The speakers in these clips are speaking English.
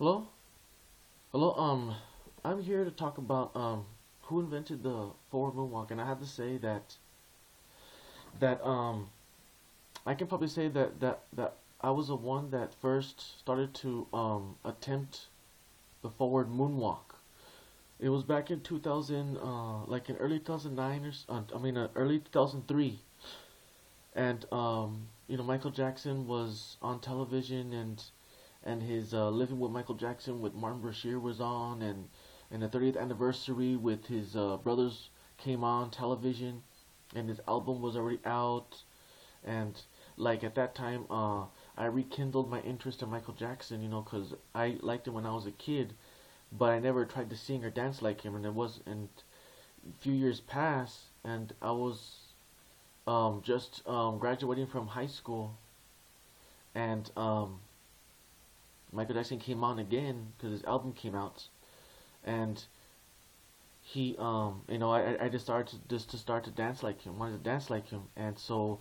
Hello? Hello, I'm here to talk about who invented the forward moonwalk, and I have to say that I can probably say that I was the one that first started to attempt the forward moonwalk. It was back in 2000, like in early 2009 early 2003, and Michael Jackson was on television, and his Living with Michael Jackson with Martin Bashir was on, and the 30th anniversary with his brothers came on television, and his album was already out, and like at that time, I rekindled my interest in Michael Jackson, because I liked him when I was a kid, but I never tried to sing or dance like him, and a few years passed, and I was just graduating from high school, and Michael Jackson came on again because his album came out, and he, I just started to start to dance like him, wanted to dance like him, and so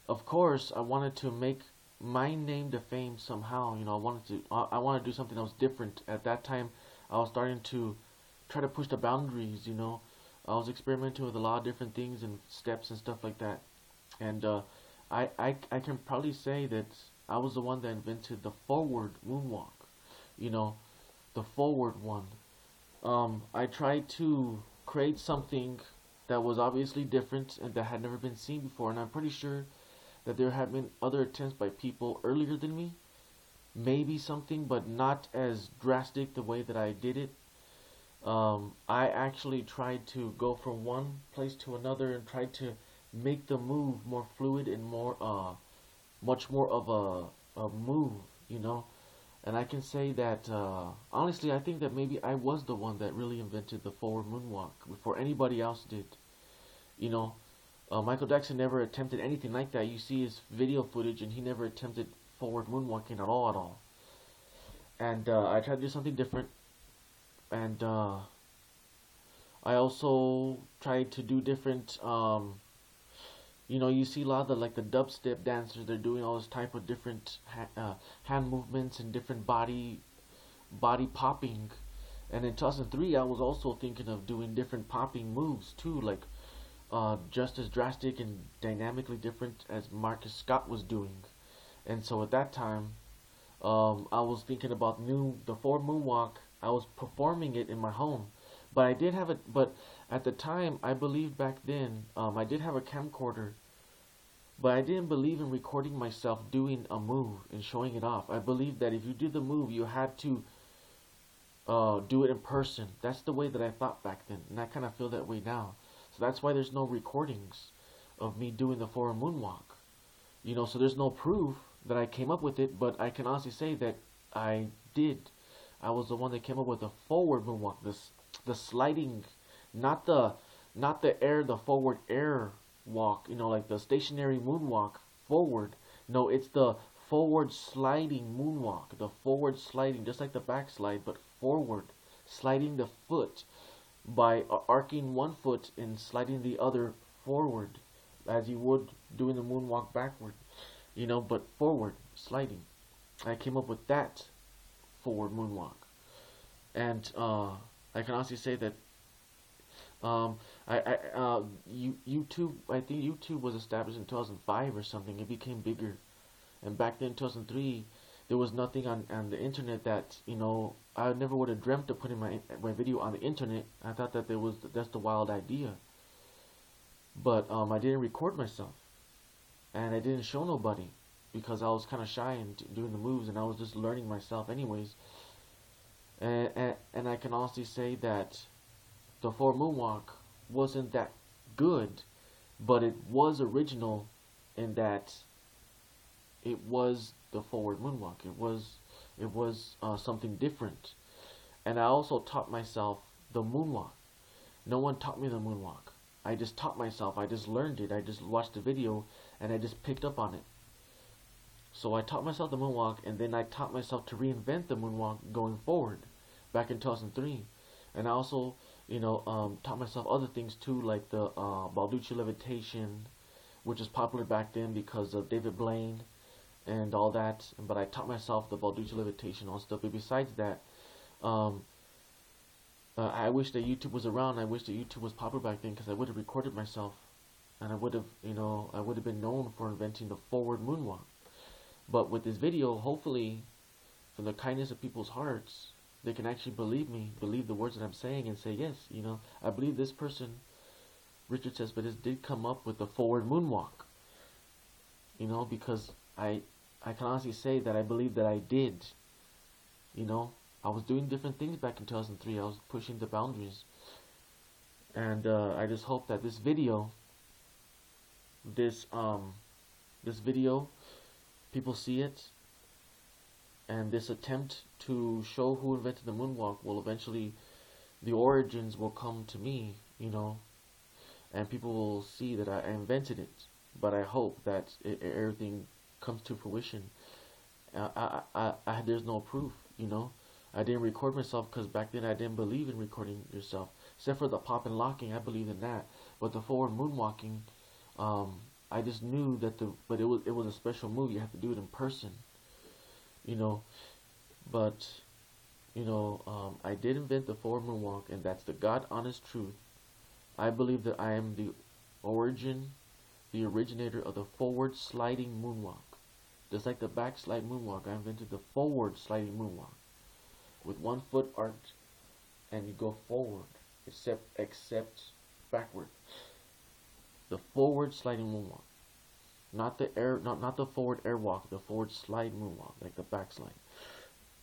of course I wanted to make my name to fame somehow. I wanted to do something that was different. At that time, I was starting to try to push the boundaries. I was experimenting with a lot of different things and steps and stuff like that, and I can probably say that I was the one that invented the forward moonwalk. You know, the forward one. I tried to create something that was obviously different and that had never been seen before, and I'm pretty sure that there have been other attempts by people earlier than me, maybe something, but not as drastic the way that I did it. I actually tried to go from one place to another and tried to make the move more fluid and much more of a move, you know. And I can say that honestly, I think that maybe I was the one that really invented the forward moonwalk before anybody else did. You know, Michael Jackson never attempted anything like that. You see his video footage, and he never attempted forward moonwalking at all, at all. And I tried to do something different, and I also tried to do different. You see a lot of the dubstep dancers. They're doing all this type of different hand movements and different body popping. And in 2003, I was also thinking of doing different popping moves too, like just as drastic and dynamically different as Marcus Scott was doing. And so at that time, I was thinking about the forward moonwalk. I was performing it in my home, but I did have it. But at the time, I believe back then, I did have a camcorder, but I didn't believe in recording myself doing a move and showing it off. I believed that if you did the move, you had to do it in person. That's the way that I thought back then, and I kind of feel that way now. So that's why there's no recordings of me doing the forward moonwalk. So there's no proof that I came up with it, but I can honestly say that I did. I was the one that came up with the forward moonwalk, the sliding, not the forward air walk, like the stationary moonwalk forward. No, it's the forward sliding moonwalk, the forward sliding, just like the backslide, but forward, sliding the foot by arcing one foot and sliding the other forward, as you would doing the moonwalk backward, but forward sliding. I came up with that forward moonwalk, and I can honestly say that YouTube. I think YouTube was established in 2005 or something. It became bigger, and back then, 2003, there was nothing on the internet that I never would have dreamt of putting my video on the internet. I thought that that's the wild idea, but I didn't record myself, and I didn't show nobody because I was kind of shy and doing the moves, and I was just learning myself anyways. And I can honestly say that the forward moonwalk wasn't that good, but it was original in that it was the forward moonwalk. It was something different, and I also taught myself the moonwalk. No one taught me the moonwalk. I just taught myself. I just learned it. I just watched the video and I just picked up on it. So I taught myself the moonwalk, and then I taught myself to reinvent the moonwalk going forward, back in 2003. And I also, taught myself other things too, like the Balducci levitation, which was popular back then because of David Blaine. and all that. But I taught myself the Balducci levitation and all stuff. But besides that, um, I wish that YouTube was around. I wish that YouTube was popular back then, because I would have recorded myself, and I would have, I would have been known for inventing the forward moonwalk. But with this video, hopefully, from the kindness of people's hearts, they can actually believe me, believe the words that I'm saying, and say, yes, I believe this person, Richard Cespedes, did come up with the forward moonwalk. Because I can honestly say that I believe that I did. I was doing different things back in 2003. I was pushing the boundaries. And I just hope that this video, this video, people see it, and this attempt to show who invented the moonwalk will eventually, the origins will come to me, and people will see that I invented it. But I hope that everything comes to fruition. There's no proof, I didn't record myself because back then I didn't believe in recording yourself. Except for the pop and locking, I believed in that. But the forward moonwalking, I just knew that but it was a special move. You have to do it in person, But I did invent the forward moonwalk, and that's the God honest truth. I believe that I am the originator of the forward sliding moonwalk. Just like the backslide moonwalk, I invented the forward sliding moonwalk. With 1 foot arched, and you go forward, except backward. The forward sliding moonwalk, not the forward airwalk, the forward slide moonwalk, like the backslide.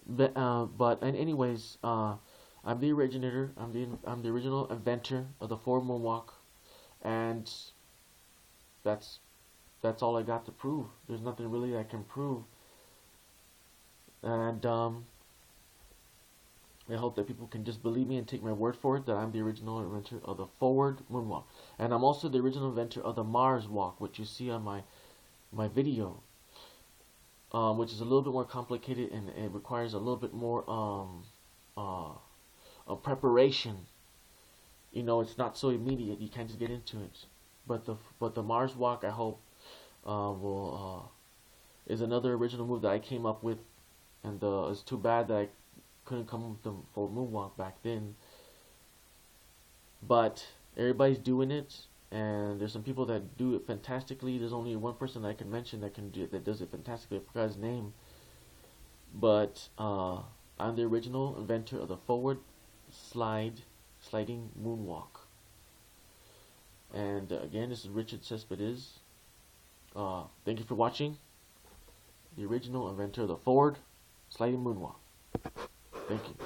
But anyways, I'm the originator. I'm the original inventor of the forward moonwalk, and that's all I got to prove. There's nothing really I can prove, and I hope that people can just believe me and take my word for it that I'm the original inventor of the forward moonwalk. And I'm also the original inventor of the Mars walk, which you see on my video, which is a little bit more complicated, and it requires a little bit more preparation. It's not so immediate. You can't just get into it. But the Mars walk, I hope, is another original move that I came up with, and it's too bad that I couldn't come up with them for moonwalk back then. But everybody's doing it, and there's some people that do it fantastically. There's only one person that I can mention that does it fantastically. I forgot his name, but I'm the original inventor of the forward sliding moonwalk. And again, this is Richard Cespedes. Thank you for watching. The original inventor of the forward sliding moonwalk. Thank you.